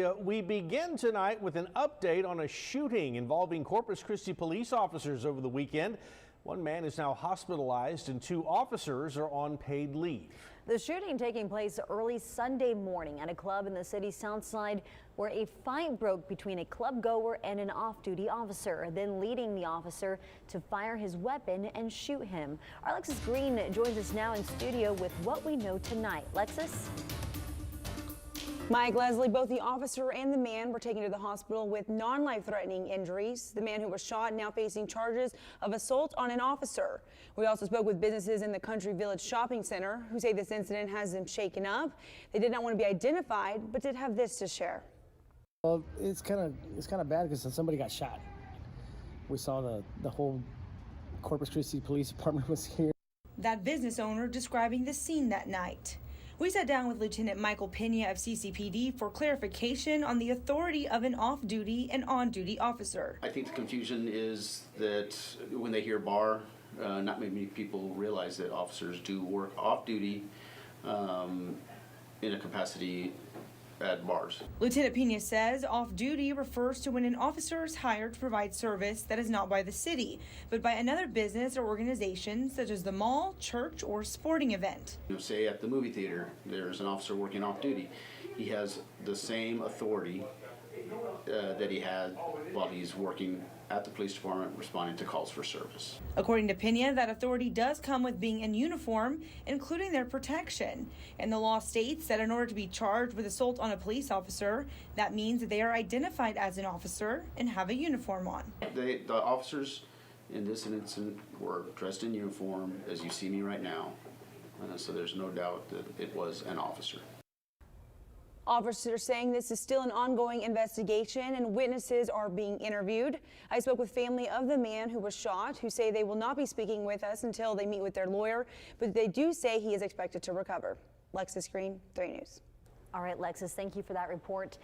We begin tonight with an update on a shooting involving Corpus Christi police officers over the weekend. One man is now hospitalized and 2 officers are on paid leave. The shooting taking place early Sunday morning at a club in the city's south side where a fight broke between a club goer and an off-duty officer, then leading the officer to fire his weapon and shoot him. Our Lexus Green joins us now in studio with what we know tonight. Lexus? Mike, Leslie, both the officer and the man were taken to the hospital with non-life-threatening injuries. The man who was shot now facing charges of assault on an officer. We also spoke with businesses in the Country Village Shopping Center who say this incident has them shaken up. They did not want to be identified, but did have this to share. Well, it's kind of bad because somebody got shot. We saw the whole Corpus Christi Police Department was here. That business owner describing the scene that night. We sat down with Lieutenant Michael Pena of CCPD for clarification on the authority of an off-duty and on-duty officer. I think the confusion is that when they hear bar, not many people realize that officers do work off-duty in a capacity at bars. Lieutenant Pena says off-duty refers to when an officer is hired to provide service that is not by the city, but by another business or organization such as the mall, church, or sporting event. Say at the movie theater, there's an officer working off-duty. He has the same authority that he had while he's working at the police department responding to calls for service. According to Pena, that authority does come with being in uniform, including their protection. And the law states that in order to be charged with assault on a police officer, that means that they are identified as an officer and have a uniform on. The officers in this incident were dressed in uniform, as you see me right now, so there's no doubt that it was an officer. Officers saying this is still an ongoing investigation and witnesses are being interviewed. I spoke with family of the man who was shot, who say they will not be speaking with us until they meet with their lawyer, but they do say he is expected to recover. Lexus Green, 3 News. All right, Lexus, thank you for that report.